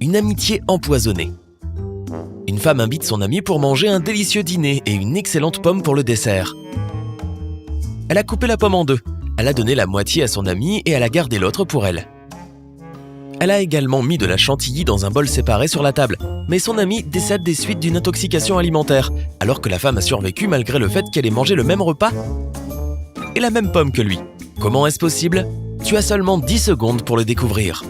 une amitié empoisonnée. Une femme invite son ami pour manger un délicieux dîner et une excellente pomme pour le dessert. Elle a coupé la pomme en deux, elle a donné la moitié à son ami et elle a gardé l'autre pour elle. Elle a également mis de la chantilly dans un bol séparé sur la table, mais son ami décède des suites d'une intoxication alimentaire, alors que la femme a survécu malgré le fait qu'elle ait mangé le même repas et la même pomme que lui. Comment est-ce possible ? Tu as seulement 10 secondes pour le découvrir.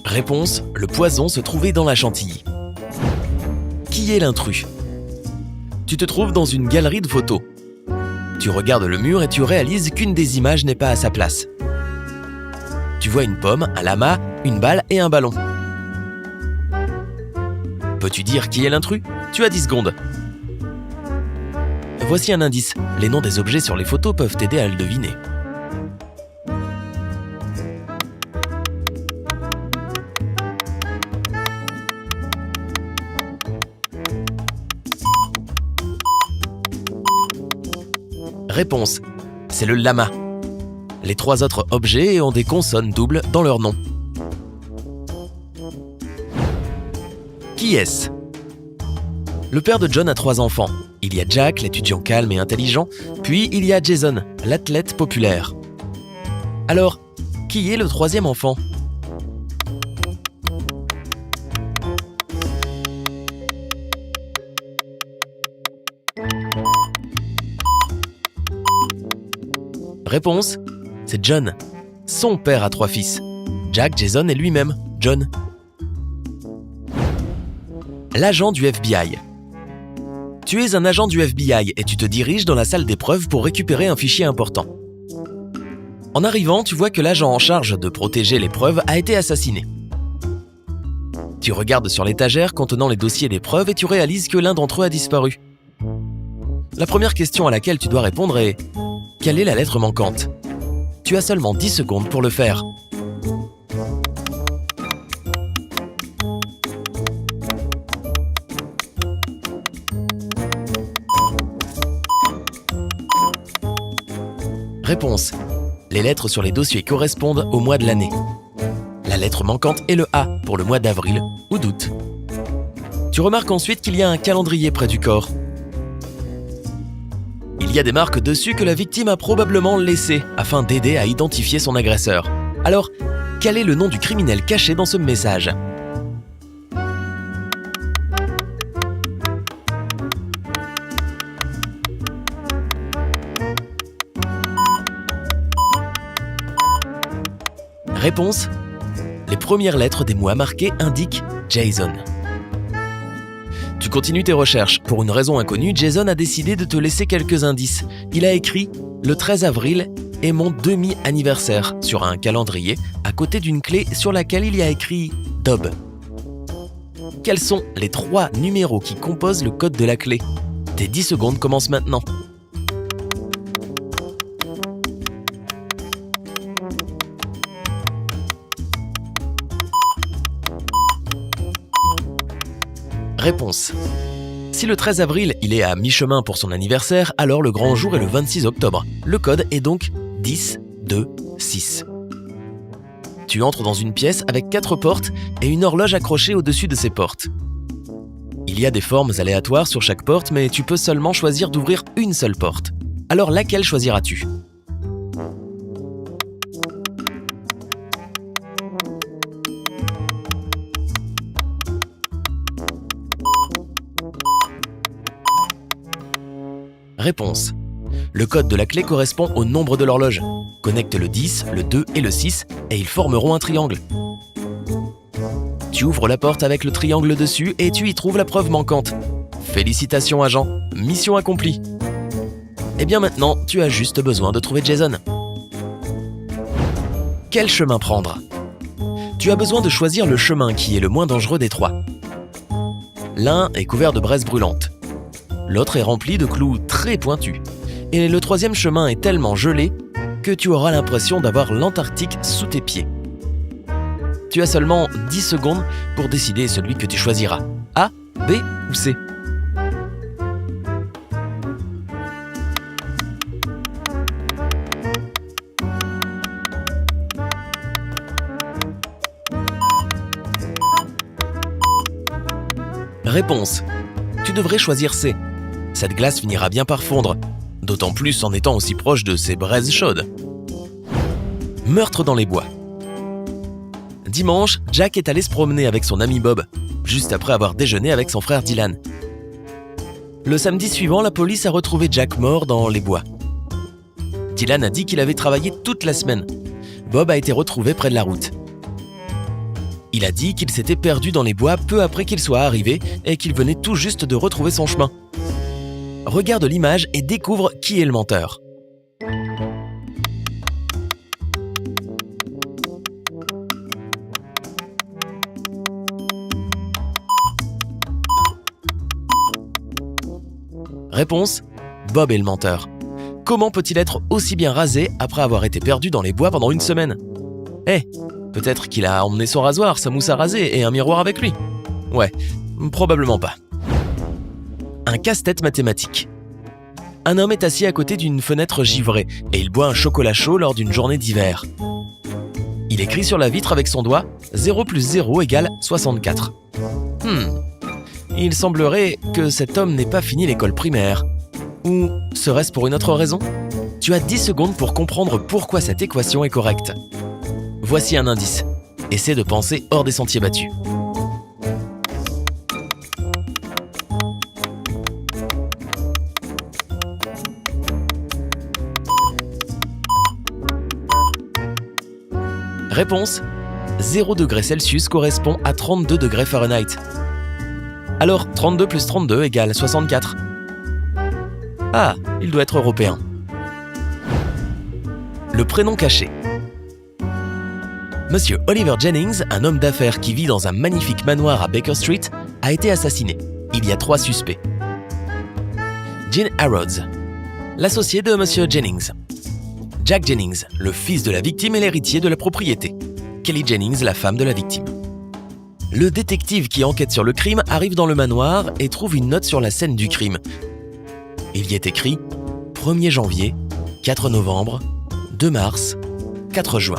Réponse, le poison se trouvait dans la chantilly. Qui est l'intrus ? Tu te trouves dans une galerie de photos. Tu regardes le mur et tu réalises qu'une des images n'est pas à sa place. Tu vois une pomme, un lama, une balle et un ballon. Peux-tu dire qui est l'intrus ? Tu as 10 secondes. Voici un indice. Les noms des objets sur les photos peuvent t'aider à le deviner. Réponse, c'est le lama. Les 3 autres objets ont des consonnes doubles dans leur nom. Qui est-ce ? Le père de John a 3 enfants. Il y a Jack, l'étudiant calme et intelligent, puis il y a Jason, l'athlète populaire. Alors, qui est le 3e enfant ? Réponse, c'est John. Son père a 3 fils. Jack, Jason et lui-même, John. L'agent du FBI. Tu es un agent du FBI et tu te diriges dans la salle d'épreuve pour récupérer un fichier important. En arrivant, tu vois que l'agent en charge de protéger les preuves a été assassiné. Tu regardes sur l'étagère contenant les dossiers d'épreuves et tu réalises que l'un d'entre eux a disparu. La première question à laquelle tu dois répondre est: quelle est la lettre manquante ? Tu as seulement 10 secondes pour le faire. Réponse. Les lettres sur les dossiers correspondent au mois de l'année. La lettre manquante est le A pour le mois d'avril ou d'août. Tu remarques ensuite qu'il y a un calendrier près du corps. Il y a des marques dessus que la victime a probablement laissées afin d'aider à identifier son agresseur. Alors, quel est le nom du criminel caché dans ce message ? Réponse. Les premières lettres des mois marqués indiquent Jason. Tu continues tes recherches. Pour une raison inconnue, Jason a décidé de te laisser quelques indices. Il a écrit « Le 13 avril est mon demi-anniversaire » sur un calendrier, à côté d'une clé sur laquelle il y a écrit « Dob ». Quels sont les 3 numéros qui composent le code de la clé ? Tes 10 secondes commencent maintenant. Réponse. Si le 13 avril, il est à mi-chemin pour son anniversaire, alors le grand jour est le 26 octobre. Le code est donc 10, 2, 6. Tu entres dans une pièce avec 4 portes et une horloge accrochée au-dessus de ces portes. Il y a des formes aléatoires sur chaque porte, mais tu peux seulement choisir d'ouvrir une seule porte. Alors laquelle choisiras-tu ? Réponse. Le code de la clé correspond au nombre de l'horloge. Connecte le 10, le 2 et le 6 et ils formeront un triangle. Tu ouvres la porte avec le triangle dessus et tu y trouves la preuve manquante. Félicitations agent, mission accomplie. Et bien maintenant, tu as juste besoin de trouver Jason. Quel chemin prendre ? Tu as besoin de choisir le chemin qui est le moins dangereux des 3. L'un est couvert de braises brûlantes. L'autre est rempli de clous très pointus. Et le 3e chemin est tellement gelé que tu auras l'impression d'avoir l'Antarctique sous tes pieds. Tu as seulement 10 secondes pour décider celui que tu choisiras. A, B ou C ? Réponse. Tu devrais choisir C. Cette glace finira bien par fondre, d'autant plus en étant aussi proche de ces braises chaudes. Meurtre dans les bois. Dimanche, Jack est allé se promener avec son ami Bob, juste après avoir déjeuné avec son frère Dylan. Le samedi suivant, la police a retrouvé Jack mort dans les bois. Dylan a dit qu'il avait travaillé toute la semaine. Bob a été retrouvé près de la route. Il a dit qu'il s'était perdu dans les bois peu après qu'il soit arrivé et qu'il venait tout juste de retrouver son chemin. Regarde l'image et découvre qui est le menteur. Réponse. Bob est le menteur. Comment peut-il être aussi bien rasé après avoir été perdu dans les bois pendant une semaine ? Peut-être qu'il a emmené son rasoir, sa mousse à raser et un miroir avec lui. Ouais, probablement pas. Un casse-tête mathématique. Un homme est assis à côté d'une fenêtre givrée et il boit un chocolat chaud lors d'une journée d'hiver. Il écrit sur la vitre avec son doigt 0 plus 0 égale 64. Il semblerait que cet homme n'ait pas fini l'école primaire. Ou serait-ce pour une autre raison ? Tu as 10 secondes pour comprendre pourquoi cette équation est correcte. Voici un indice. Essaie de penser hors des sentiers battus. Réponse. 0 degrés Celsius correspond à 32 degrés Fahrenheit. Alors 32 plus 32 égale 64. Ah, il doit être européen. Le prénom caché. Monsieur Oliver Jennings, un homme d'affaires qui vit dans un magnifique manoir à Baker Street, a été assassiné. Il y a 3 suspects. Gene Harrods, l'associé de Monsieur Jennings. Jack Jennings, le fils de la victime et l'héritier de la propriété. Kelly Jennings, la femme de la victime. Le détective qui enquête sur le crime arrive dans le manoir et trouve une note sur la scène du crime. Il y est écrit 1er janvier, 4 novembre, 2 mars, 4 juin.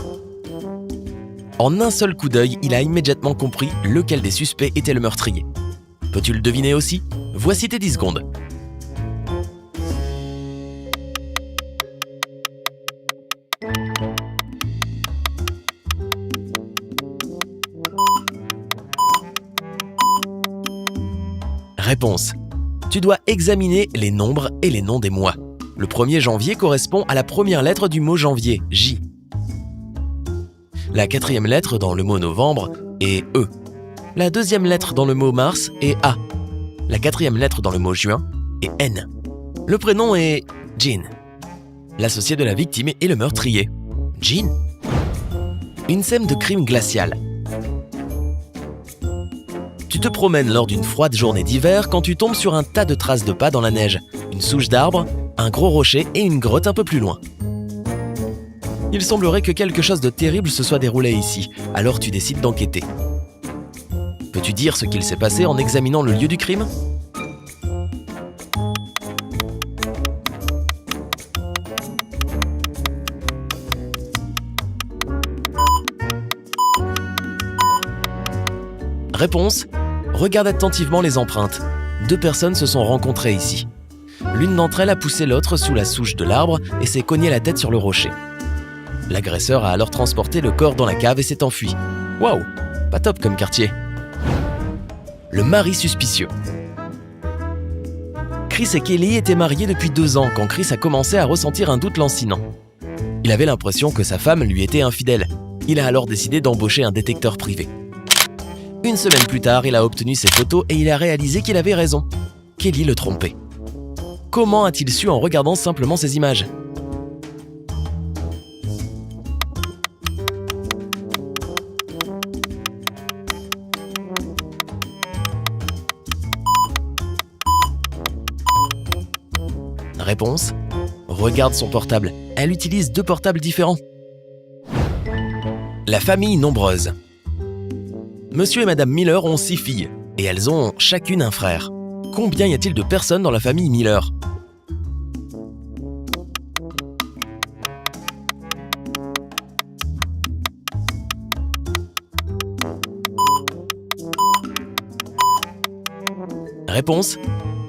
En un seul coup d'œil, il a immédiatement compris lequel des suspects était le meurtrier. Peux-tu le deviner aussi ? Voici tes 10 secondes. Réponse. Tu dois examiner les nombres et les noms des mois. Le 1er janvier correspond à la première lettre du mot janvier, J. La 4e lettre dans le mot novembre est E. La 2e lettre dans le mot mars est A. La 4e lettre dans le mot juin est N. Le prénom est Gene. L'associé de la victime est le meurtrier. Gene. Une scène de crime glacial. Tu te promènes lors d'une froide journée d'hiver quand tu tombes sur un tas de traces de pas dans la neige, une souche d'arbre, un gros rocher et une grotte un peu plus loin. Il semblerait que quelque chose de terrible se soit déroulé ici, alors tu décides d'enquêter. Peux-tu dire ce qu'il s'est passé en examinant le lieu du crime ? Réponse. Regarde attentivement les empreintes. 2 personnes se sont rencontrées ici. L'une d'entre elles a poussé l'autre sous la souche de l'arbre et s'est cogné la tête sur le rocher. L'agresseur a alors transporté le corps dans la cave et s'est enfui. Waouh, pas top comme quartier. Le mari suspicieux. Chris et Kelly étaient mariés depuis 2 ans quand Chris a commencé à ressentir un doute lancinant. Il avait l'impression que sa femme lui était infidèle. Il a alors décidé d'embaucher un détecteur privé. Une semaine plus tard, il a obtenu ses photos et il a réalisé qu'il avait raison. Kelly le trompait. Comment a-t-il su en regardant simplement ces images ? Réponse. Regarde son portable. Elle utilise 2 portables différents. La famille nombreuse. Monsieur et Madame Miller ont 6 filles, et elles ont chacune un frère. Combien y a-t-il de personnes dans la famille Miller ? Réponse: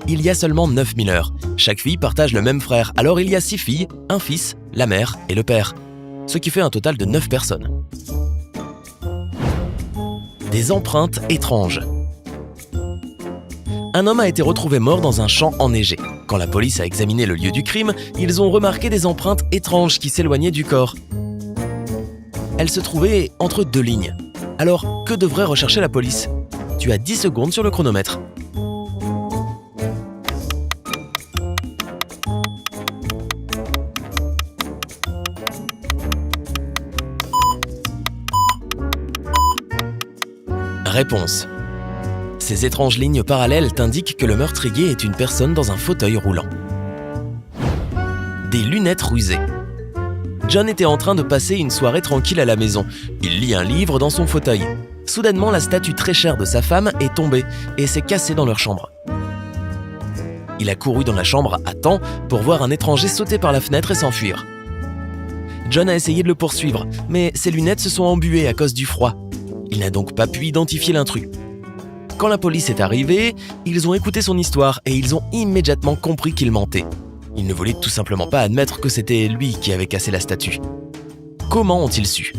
il y a seulement 9 mineurs. Chaque fille partage le même frère, alors il y a 6 filles, un fils, la mère et le père. Ce qui fait un total de 9 personnes. Des empreintes étranges. Un homme a été retrouvé mort dans un champ enneigé. Quand la police a examiné le lieu du crime, ils ont remarqué des empreintes étranges qui s'éloignaient du corps. Elles se trouvaient entre 2 lignes. Alors, que devrait rechercher la police? Tu as 10 secondes sur le chronomètre. Réponse: ces étranges lignes parallèles t'indiquent que le meurtrier est une personne dans un fauteuil roulant. Des lunettes rusées. John était en train de passer une soirée tranquille à la maison. Il lit un livre dans son fauteuil. Soudainement, la statue très chère de sa femme est tombée et s'est cassée dans leur chambre. Il a couru dans la chambre à temps pour voir un étranger sauter par la fenêtre et s'enfuir. John a essayé de le poursuivre, mais ses lunettes se sont embuées à cause du froid. Il n'a donc pas pu identifier l'intrus. Quand la police est arrivée, ils ont écouté son histoire et ils ont immédiatement compris qu'il mentait. Il ne voulait tout simplement pas admettre que c'était lui qui avait cassé la statue. Comment ont-ils su?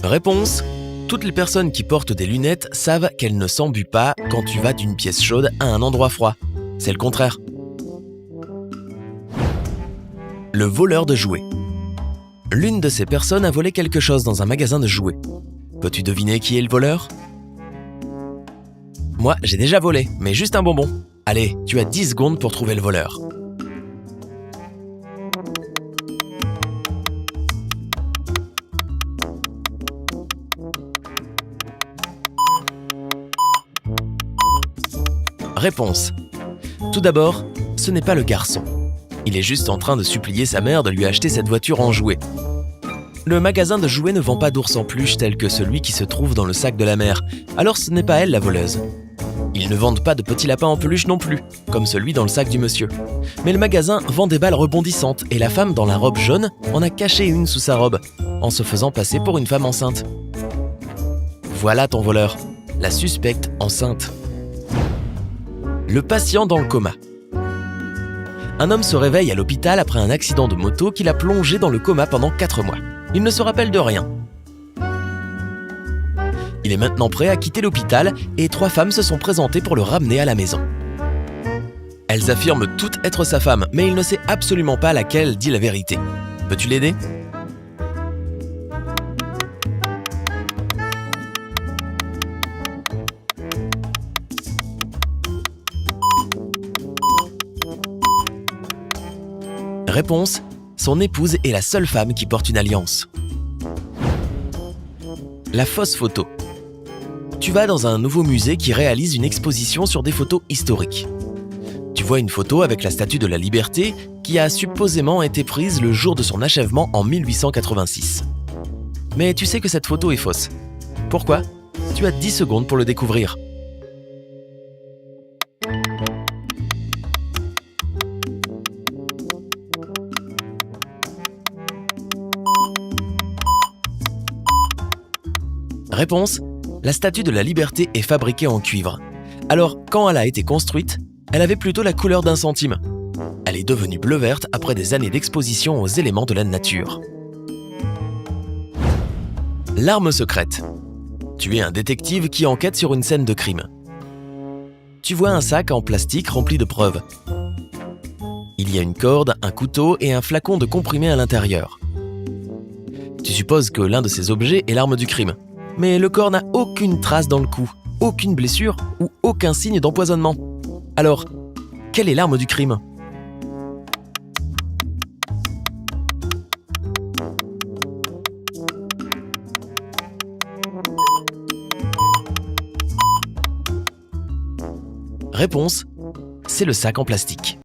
Réponse: toutes les personnes qui portent des lunettes savent qu'elles ne s'embuent pas quand tu vas d'une pièce chaude à un endroit froid. C'est le contraire. Le voleur de jouets. L'une de ces personnes a volé quelque chose dans un magasin de jouets. Peux-tu deviner qui est le voleur? Moi, j'ai déjà volé, mais juste un bonbon. Allez, tu as 10 secondes pour trouver le voleur. Réponse: tout d'abord, ce n'est pas le garçon. Il est juste en train de supplier sa mère de lui acheter cette voiture en jouets. Le magasin de jouets ne vend pas d'ours en peluche tel que celui qui se trouve dans le sac de la mère, alors ce n'est pas elle la voleuse. Ils ne vendent pas de petits lapins en peluche non plus, comme celui dans le sac du monsieur. Mais le magasin vend des balles rebondissantes et la femme dans la robe jaune en a caché une sous sa robe, en se faisant passer pour une femme enceinte. Voilà ton voleur, la suspecte enceinte. Le patient dans le coma. Un homme se réveille à l'hôpital après un accident de moto qui l'a plongé dans le coma pendant 4 mois. Il ne se rappelle de rien. Il est maintenant prêt à quitter l'hôpital et 3 femmes se sont présentées pour le ramener à la maison. Elles affirment toutes être sa femme, mais il ne sait absolument pas laquelle dit la vérité. Peux-tu l'aider? Réponse: son épouse est la seule femme qui porte une alliance. La fausse photo. Tu vas dans un nouveau musée qui réalise une exposition sur des photos historiques. Tu vois une photo avec la Statue de la Liberté qui a supposément été prise le jour de son achèvement en 1886. Mais tu sais que cette photo est fausse. Pourquoi? Tu as 10 secondes pour le découvrir. Réponse: la Statue de la Liberté est fabriquée en cuivre. Alors, quand elle a été construite, elle avait plutôt la couleur d'un centime. Elle est devenue bleu-verte après des années d'exposition aux éléments de la nature. L'arme secrète. Tu es un détective qui enquête sur une scène de crime. Tu vois un sac en plastique rempli de preuves. Il y a une corde, un couteau et un flacon de comprimé à l'intérieur. Tu supposes que l'un de ces objets est l'arme du crime. Mais le corps n'a aucune trace dans le cou, aucune blessure ou aucun signe d'empoisonnement. Alors, quelle est l'arme du crime? Réponse: c'est le sac en plastique.